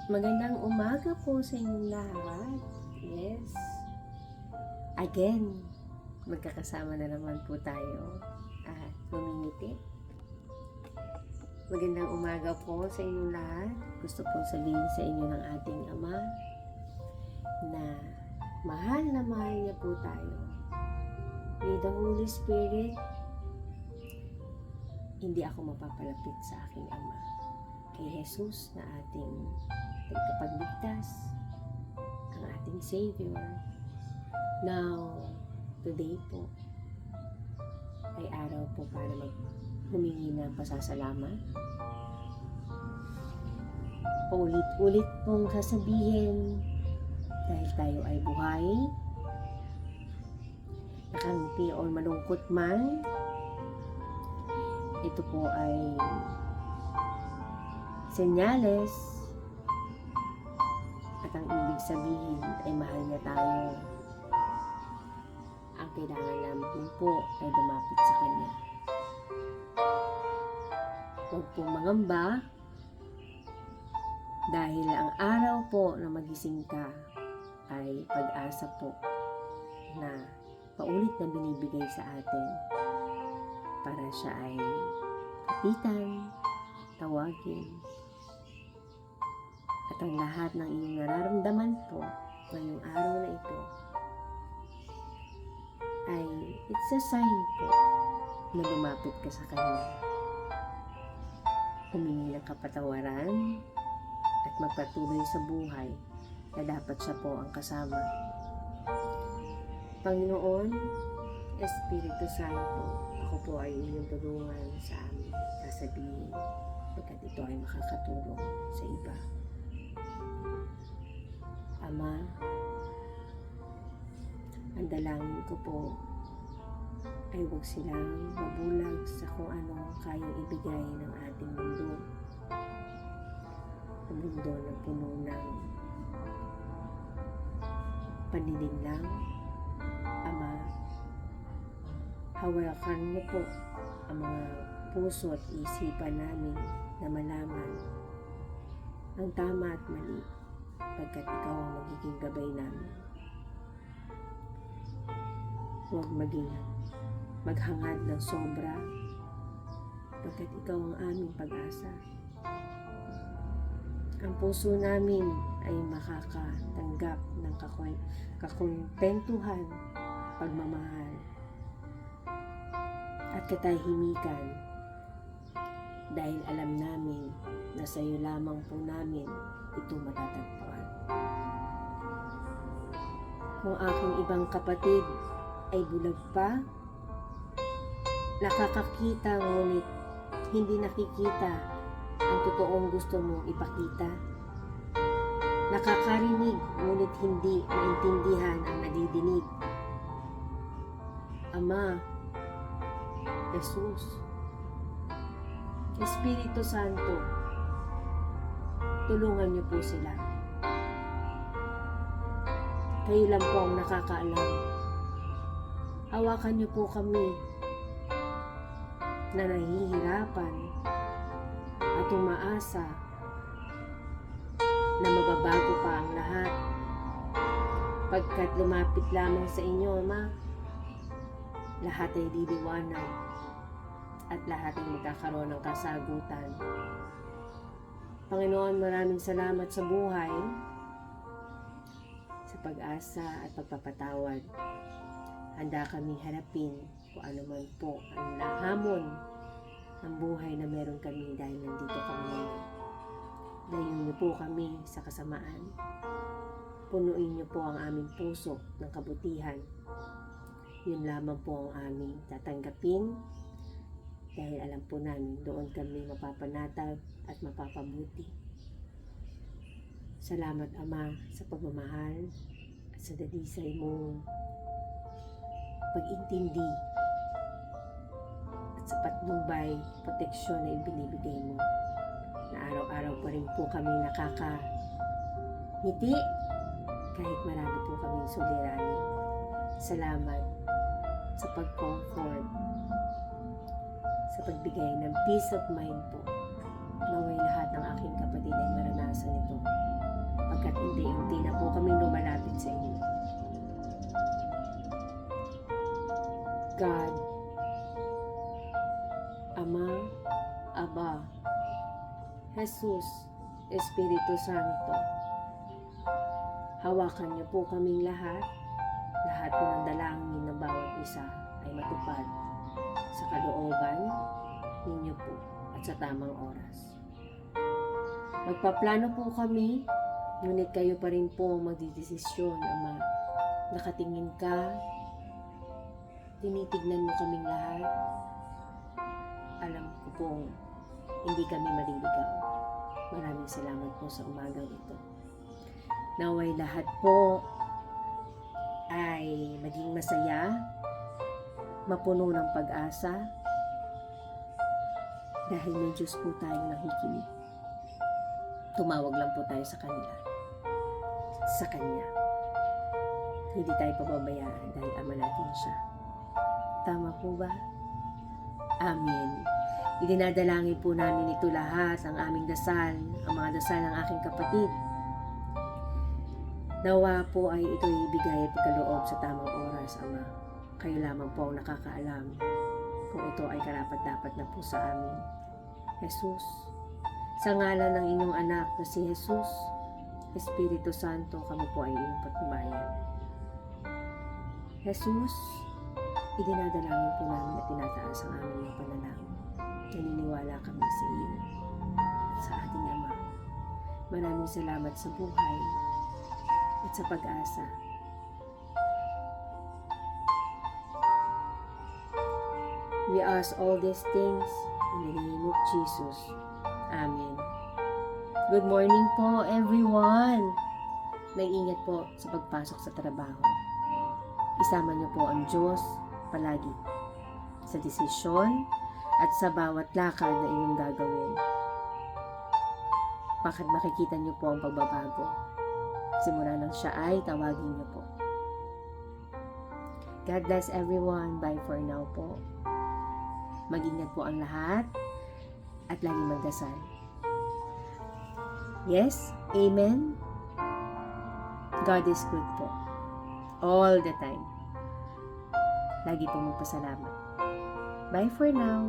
Magandang umaga po sa inyong lahat. Yes. Again, magkakasama na naman po tayo at mamingiti. Magandang umaga po sa inyong lahat. Gusto pong sabihin sa inyo ng ating Ama na mahal na mahal niya po tayo. With the Holy Spirit, hindi ako mapapalapit sa aking Ama. Kay Jesus na ating tagapagligtas, ang ating Savior. Now, today po ay araw po para humingi ng pasasalamat. Paulit-ulit pong sasabihin dahil tayo ay buhay, nakangiti o malungkot man, ito po ay senyales at ang ibig sabihin ay mahal niya tayo. Ang kailangan namin po ay lumapit sa Kanya. Huwag pong mangamba dahil ang araw po na magising ka ay pag-asa po na paulit na binibigay sa atin para siya ay kapitan, tawagin, at ang lahat ng iyong nararamdaman po ngayong araw na ito ay it's a sign po na lumapit ka sa Kanya. Humingi ng kapatawaran at magpatuloy sa buhay na dapat siya po ang kasama. Panginoon, Espiritu Santo, ako po ay inyong tulungan sa amin sasabihin pagkat ito ay makakatulong sa iba. Ama, ang dalangin ko po ay huwag silang mabulag sa kung ano kayang ibigay ng ating mundo. Ang mundo na puno ng panlilinlang. Ama, hawakan niyo po ang mga puso at isipan namin na malaman ang tama at mali pagkat ikaw ang magiging gabay namin. Huwag maghangad ng sobra pagkat ikaw ang aming pag-asa. Ang puso namin ay makakatanggap ng kakontentuhan, pagmamahal at katahimikan dahil alam namin na sa iyo lamang po namin ito matatagpuan. Kung aking ibang kapatid ay bulag pa, nakakakita ngunit hindi nakikita ang totoong gusto mong ipakita, nakakarinig ngunit hindi maintindihan ang nadidinig. Ama, Jesus, Espiritu Santo, tulungan niyo po sila. Kayo lang po ang nakakaalam. Hawakan niyo po kami na nahihirapan at umaasa na mababago pa ang lahat pagkat lumapit lamang sa inyo, Ama, lahat ay liliwanag at lahat ay magkakaroon ng kasagutan. Panginoon, maraming salamat sa buhay, sa pag-asa at pagpapatawad. Handa kami harapin kung ano man po ang hamon ng buhay na meron kami dahil nandito kami ngayon. Dayon niyo po kami sa kasamaan. Punuin niyo po ang aming puso ng kabutihan. Yun lamang po ang aming tatanggapin dahil alam po namin doon kami mapapanatag at mapapabuti. Salamat, Ama, sa pagmamahal at sa dalisay mong pag-intindi at sa patnubay, proteksyon na ibinibigay mo na araw-araw pa rin po kami nakakangiti kahit marami po kaming suliranin. Salamat sa pag-comfort, sa pagbigay ng peace of mind po. Naway lahat ng aking kapatid ay maranasan ito. God, Ama, Aba, Jesus, Espiritu Santo, hawakan niyo po kaming lahat po ng dalangin ng bawat isa ay matupad sa kalooban ninyo po at sa tamang oras. Magpaplano po kami, ngunit kayo pa rin po magdidesisyon, Ama. Nakatingin ka, tinitignan mo kaming lahat. Alam ko pong hindi kami maliligaw. Maraming salamat po sa umagang ito. Naway lahat po ay maging masaya, mapuno ng pag-asa, dahil may Diyos po tayong nakikinig. Tumawag lang po tayo sa Kanya. Hindi tayo pababayaan dahil Ama natin siya. Tama po ba? Amen. Idinadalangin po namin ito lahat, ang aming dasal, ang mga dasal ng aking kapatid. Nawa po ay ito ibigay pagkaloob sa tamang oras, Ama. Kayo lamang po ang nakakaalam kung ito ay karapat-dapat na po sa amin. Jesus, sa ngalan ng inyong anak na si Jesus, Espiritu Santo, kami po ay iyong patnubayan. Jesus, idinadalangin po namin at tinataas ang aming mga panalangin. Naniniwala kami sa iyo at sa ating Ama. Maraming salamat sa buhay at sa pag-asa. We ask all these things in the name of Jesus. Amen. Good morning po, everyone. Mag-ingat po sa pagpasok sa trabaho. Isama niyo po ang Diyos palagi sa desisyon at sa bawat lakad na inyong gagawin. Bakit makikita niyo po ang pagbabago? Simula nang siya ay tawagin niyo po. God bless everyone. Bye for now po. Mag-ingat po ang lahat at laging magdasal. Yes? Amen? God is good po. All the time. Lagi po magpasalamat. Bye for now.